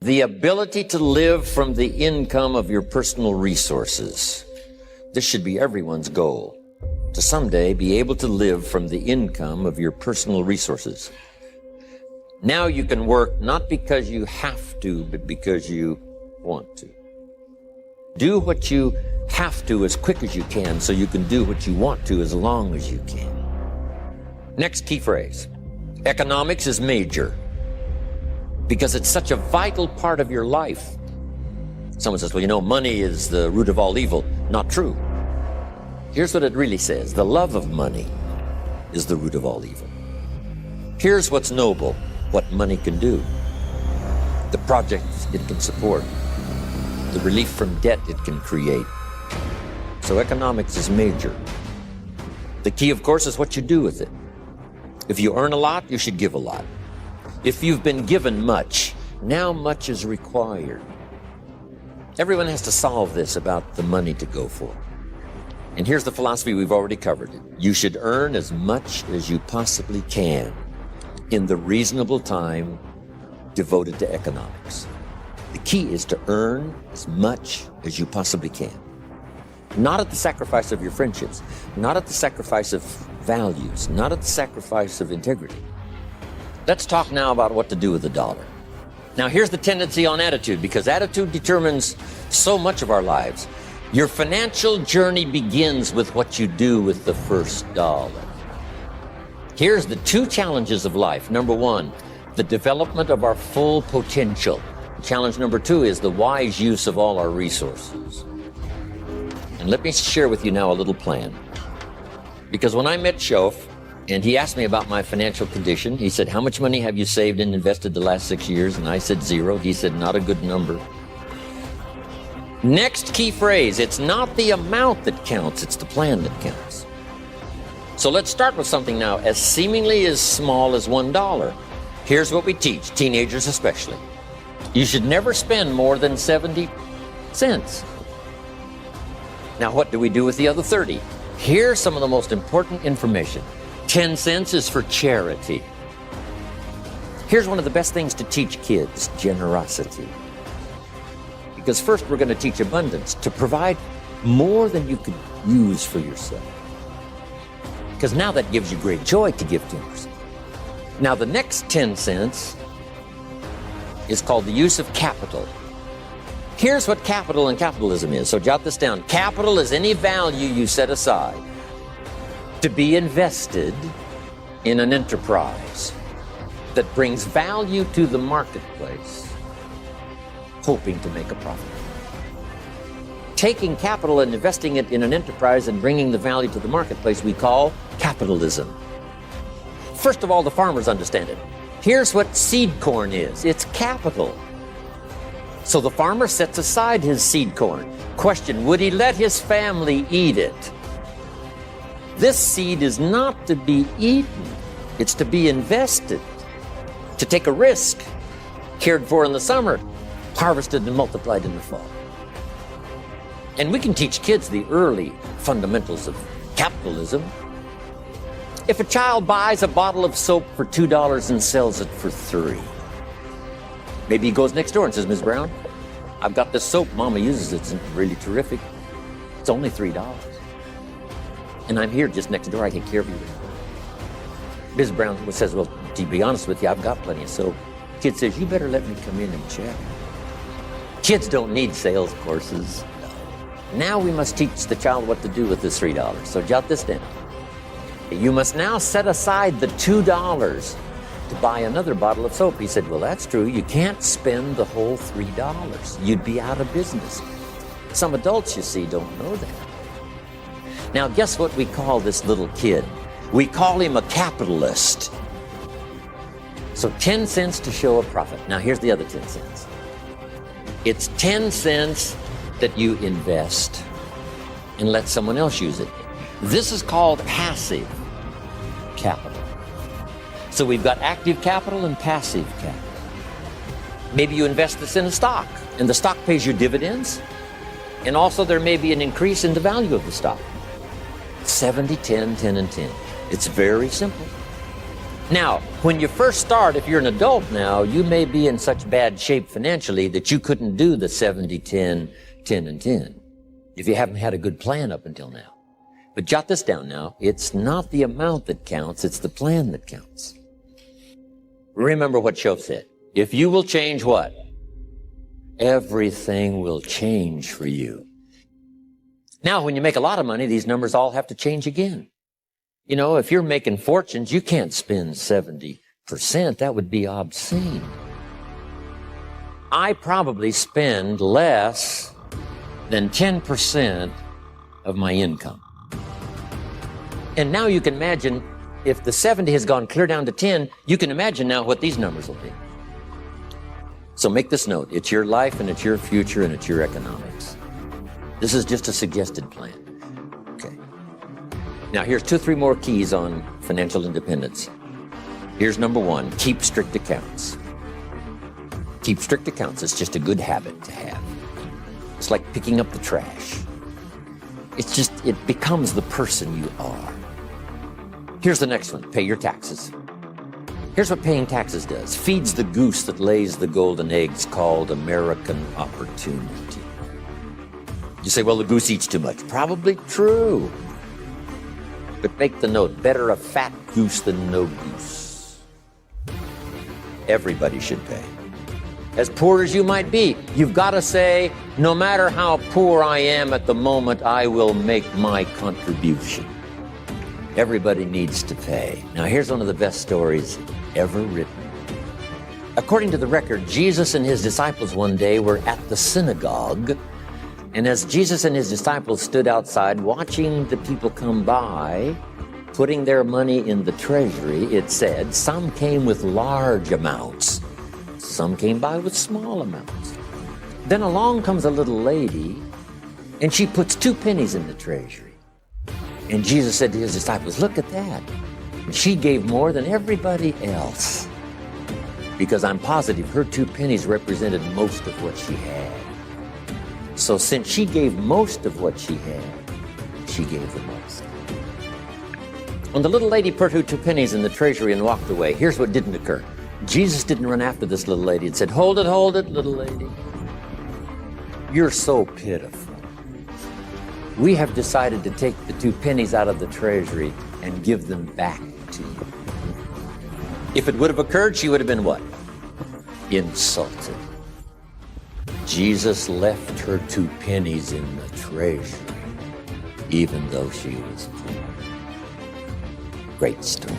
The ability to live from the income of your personal resources. This should be everyone's goal, to someday be able to live from the income of your personal resources. Now you can work not because you have to, but because you want to. Do what you have to as quick as you can so you can do what you want to as long as you can. Next key phrase. Economics is major because it's such a vital part of your life. Someone says, well, you know, money is the root of all evil. Not true. Here's what it really says. The love of money is the root of all evil. Here's what's noble, what money can do. The projects it can support. The relief from debt it can create. So economics is major. The key, of course, is what you do with it. If you earn a lot, you should give a lot. If you've been given much, now much is required. Everyone has to solve this about the money to go for. And here's the philosophy we've already covered. You should earn as much as you possibly can in the reasonable time devoted to economics. The key is to earn as much as you possibly can. Not at the sacrifice of your friendships, not at the sacrifice of values, not at the sacrifice of integrity. Let's talk now about what to do with the dollar. Now here's the tendency on attitude, because attitude determines so much of our lives. Your financial journey begins with what you do with the first dollar. Here's the two challenges of life. Number one, the development of our full potential. Challenge number two is the wise use of all our resources. And let me share with you now a little plan. Because when I met Shof, and he asked me about my financial condition, he said, how much money have you saved and invested the last 6 years? And I said 0. He said, not a good number. Next key phrase, it's not the amount that counts, it's the plan that counts. So let's start with something now as seemingly as small as $1. Here's what we teach, teenagers especially. You should never spend more than 70 cents. Now what do we do with the other 30? Here's some of the most important information. 10 cents is for charity. Here's one of the best things to teach kids, generosity. Because first we're going to teach abundance, to provide more than you could use for yourself. Because now that gives you great joy to give to yourself. Now the next 10 cents is called the use of capital. Here's what capital and capitalism is, so jot this down. Capital is any value you set aside to be invested in an enterprise that brings value to the marketplace, hoping to make a profit. Taking capital and investing it in an enterprise and bringing the value to the marketplace we call capitalism. First of all, the farmers understand it. Here's what seed corn is. It's capital. So the farmer sets aside his seed corn. Question, would he let his family eat it? This seed is not to be eaten. It's to be invested, to take a risk, cared for in the summer, harvested and multiplied in the fall. And we can teach kids the early fundamentals of capitalism. If a child buys a bottle of soap for $2 and sells it for $3, maybe he goes next door and says, Ms. Brown, I've got this soap, Mama uses it, it's really terrific. It's only $3. And I'm here just next door, I take care of you. Ms. Brown says, well, to be honest with you, I've got plenty of soap. Kid says, you better let me come in and check. Kids don't need sales courses. Now we must teach the child what to do with this $3. So jot this down. You must now set aside the $2 to buy another bottle of soap. He said, well, that's true. You can't spend the whole $3. You'd be out of business. Some adults, you see, don't know that. Now, guess what we call this little kid? We call him a capitalist. So 10 cents to show a profit. Now, here's the other 10 cents. It's 10 cents that you invest and let someone else use it. This is called passive capital. So we've got active capital and passive capital. Maybe you invest this in a stock, and the stock pays you dividends, and also there may be an increase in the value of the stock. 70, 10, 10, and 10. It's very simple. Now, when you first start, if you're an adult now, you may be in such bad shape financially that you couldn't do the 70, 10, 10, and 10 if you haven't had a good plan up until now. But jot this down now. It's not the amount that counts, it's the plan that counts. Remember what Shoaff said. If you will change what? Everything will change for you. Now, when you make a lot of money, these numbers all have to change again. You know, if you're making fortunes, you can't spend 70%. That would be obscene. I probably spend less than 10% of my income. And now you can imagine if the 70 has gone clear down to 10, you can imagine now what these numbers will be. So make this note. It's your life and it's your future and it's your economics. This is just a suggested plan. Okay. Now here's 2 or 3 more keys on financial independence. Here's number 1, keep strict accounts. Keep strict accounts. It's just a good habit to have. It's like picking up the trash. It becomes the person you are. Here's the next one, pay your taxes. Here's what paying taxes does. Feeds the goose that lays the golden eggs called American opportunity. You say, well, the goose eats too much. Probably true. But make the note, better a fat goose than no goose. Everybody should pay. As poor as you might be, you've got to say, no matter how poor I am at the moment, I will make my contribution. Everybody needs to pay. Now, here's one of the best stories ever written. According to the record, Jesus and his disciples one day were at the synagogue, and as Jesus and his disciples stood outside watching the people come by, putting their money in the treasury, it said, some came with large amounts, some came by with small amounts. Then along comes a little lady, and she puts 2 pennies in the treasury. And Jesus said to his disciples, look at that. And she gave more than everybody else, because I'm positive her 2 pennies represented most of what she had. So since she gave most of what she had, she gave the most. When the little lady put her 2 pennies in the treasury and walked away, here's what didn't occur. Jesus didn't run after this little lady and said, hold it, little lady. You're so pitiful. We have decided to take the 2 pennies out of the treasury and give them back to you. If it would have occurred, she would have been what? Insulted. Jesus left her 2 pennies in the treasury, even though she was poor. Great story.